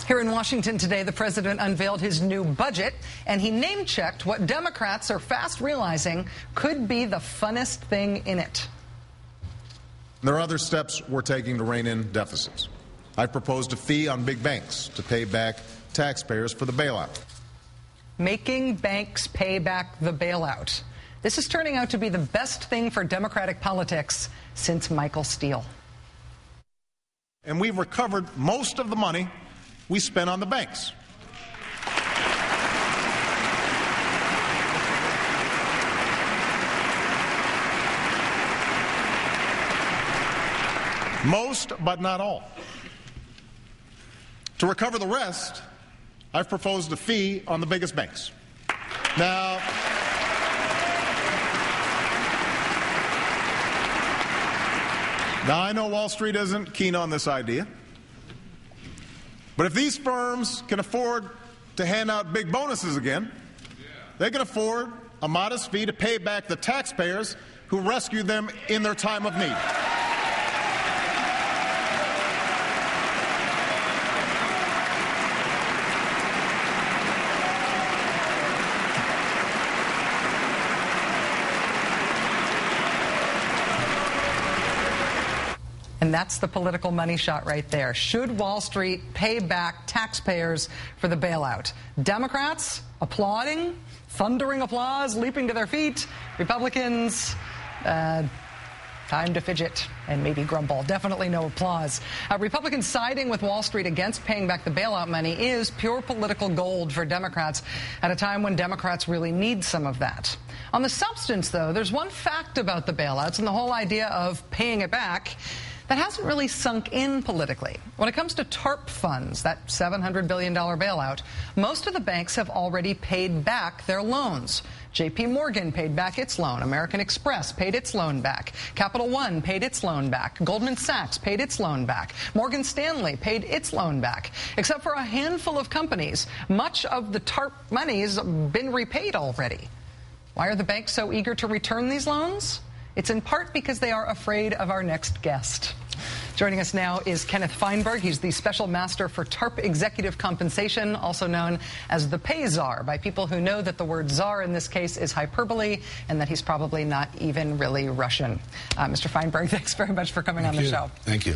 Here in Washington today, the president unveiled his new budget, and he name-checked what Democrats are fast realizing could be the funnest thing in it. There are other steps we're taking to rein in deficits. I proposed a fee on big banks to pay back taxpayers for the bailout. Making banks pay back the bailout. This is turning out to be the best thing for Democratic politics since Michael Steele. And we've recovered most of the money we spent on the banks. Most, but not all. To recover the rest, I've proposed a fee on the biggest banks. Now, I know Wall Street isn't keen on this idea, but if these firms can afford to hand out big bonuses again, they can afford a modest fee to pay back the taxpayers who rescued them in their time of need. And that's the political money shot right there. Should Wall Street pay back taxpayers for the bailout? Democrats applauding, thundering applause, leaping to their feet. Republicans, time to fidget and maybe grumble. Definitely no applause. Republicans siding with Wall Street against paying back the bailout money is pure political gold for Democrats at a time when Democrats really need some of that. On the substance, though, there's one fact about the bailouts and the whole idea of paying it back that hasn't really sunk in politically. When it comes to TARP funds, that $700 billion bailout, most of the banks have already paid back their loans. JP Morgan paid back its loan. American Express paid its loan back. Capital One paid its loan back. Goldman Sachs paid its loan back. Morgan Stanley paid its loan back. Except for a handful of companies, much of the TARP money has been repaid already. Why are the banks so eager to return these loans? It's in part because they are afraid of our next guest. Joining us now is Kenneth Feinberg. He's the Special Master for TARP Executive Compensation, also known as the Pay Czar, by people who know that the word czar in this case is hyperbole and that he's probably not even really Russian. Mr. Feinberg, thanks very much for coming on the show. Thank you.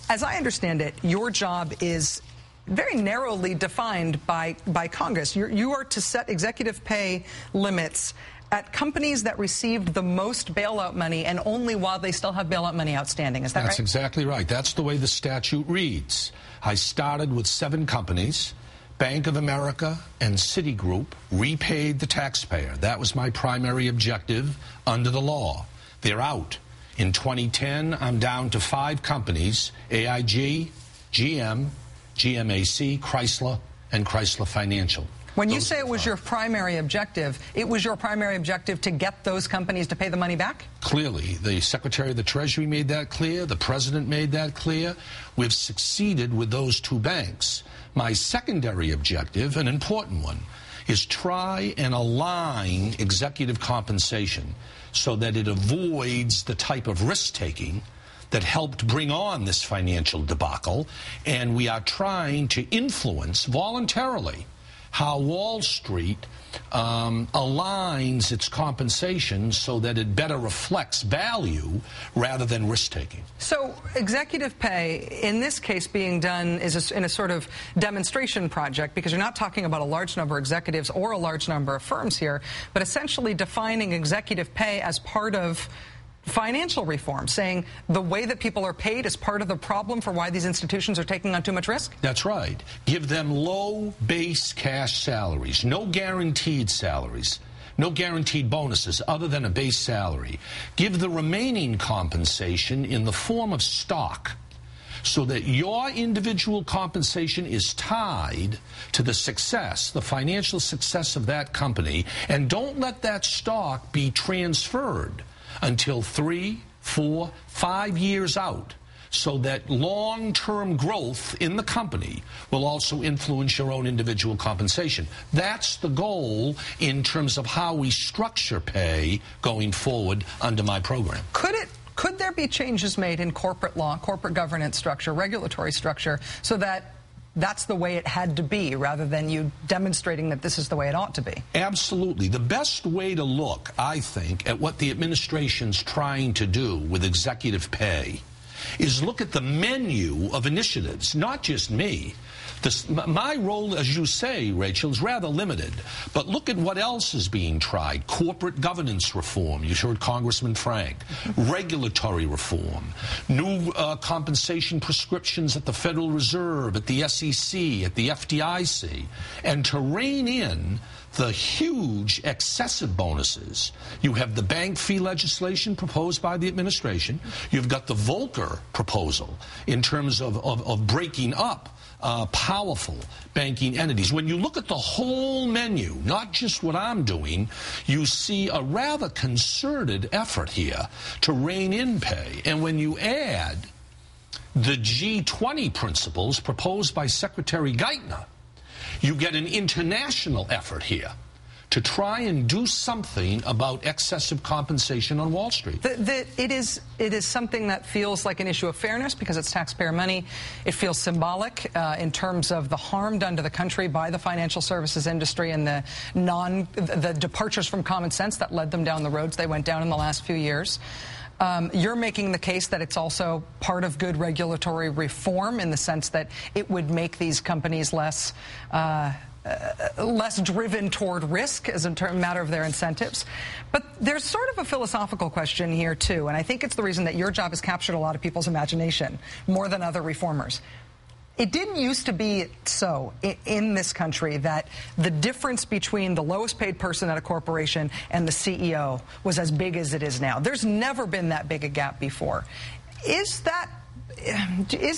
As I understand it, your job is very narrowly defined by Congress. You are to set executive pay limits at companies that received the most bailout money and only while they still have bailout money outstanding. Is that right? That's exactly right. That's the way the statute reads. I started with 7 companies. Bank of America and Citigroup repaid the taxpayer. That was my primary objective under the law. They're out. In 2010, I'm down to 5 companies: AIG, GM, GMAC, Chrysler, and Chrysler Financial. When you say it was your primary objective, it was your primary objective to get those companies to pay the money back? Clearly. The Secretary of the Treasury made that clear. The President made that clear. We've succeeded with those 2 banks. My secondary objective, an important one, is try and align executive compensation so that it avoids the type of risk-taking that helped bring on this financial debacle. And we are trying to influence voluntarily how Wall Street aligns its compensation so that it better reflects value rather than risk-taking. So executive pay, in this case being done, is in a sort of demonstration project, because you're not talking about a large number of executives or a large number of firms here, but essentially defining executive pay as part of financial reform, saying the way that people are paid is part of the problem for why these institutions are taking on too much risk? That's right. Give them low base cash salaries, no guaranteed salaries, no guaranteed bonuses other than a base salary. Give the remaining compensation in the form of stock, so that your individual compensation is tied to the success, the financial success of that company, and don't let that stock be transferred until 3, 4, 5 years out, so that long-term growth in the company will also influence your own individual compensation. That's the goal in terms of how we structure pay going forward under my program. Could there be changes made in corporate law, corporate governance structure, regulatory structure, so that that's the way it had to be, rather than you demonstrating that this is the way it ought to be. Absolutely. The best way to look, I think, at what the administration's trying to do with executive pay is look at the menu of initiatives, not just me. My role, as you say, Rachel, is rather limited. But look at what else is being tried. Corporate governance reform. You heard Congressman Frank. Regulatory reform. New compensation prescriptions at the Federal Reserve, at the SEC, at the FDIC. And to rein in the huge excessive bonuses. You have the bank fee legislation proposed by the administration. You've got the Volcker proposal in terms of breaking up powerful banking entities. When you look at the whole menu, not just what I'm doing, you see a rather concerted effort here to rein in pay. And when you add the G20 principles proposed by Secretary Geithner, you get an international effort here to try and do something about excessive compensation on Wall Street. It is something that feels like an issue of fairness because it's taxpayer money. It feels symbolic in terms of the harm done to the country by the financial services industry and the departures from common sense that led them down the roads they went down in the last few years. You're making the case that it's also part of good regulatory reform in the sense that it would make these companies less driven toward risk as a matter of their incentives. But there's sort of a philosophical question here, too, and I think it's the reason that your job has captured a lot of people's imagination more than other reformers. It didn't used to be so in this country that the difference between the lowest paid person at a corporation and the CEO was as big as it is now. There's never been that big a gap before. Is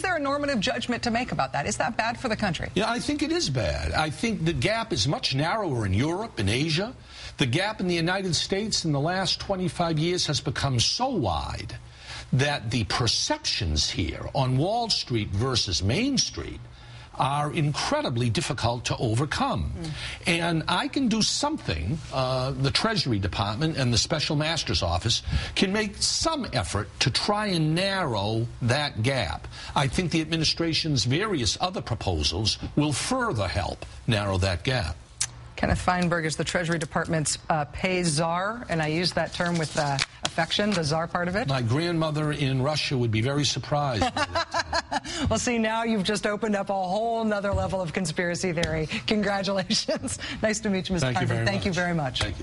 there a normative judgment to make about that? Is that bad for the country? Yeah, I think it is bad. I think the gap is much narrower in Europe and Asia. The gap in the United States in the last 25 years has become so wide that the perceptions here on Wall Street versus Main Street are incredibly difficult to overcome. And I can do something, the Treasury Department and the Special Master's Office can make some effort to try and narrow that gap. I think the administration's various other proposals will further help narrow that gap. Kenneth Feinberg is the Treasury Department's pay czar, and I use that term with affection, the czar part of it. My grandmother in Russia would be very surprised. Well, see, now you've just opened up a whole nother level of conspiracy theory. Congratulations. Nice to meet you, Mr. Feinberg. Thank you very much. Thank you.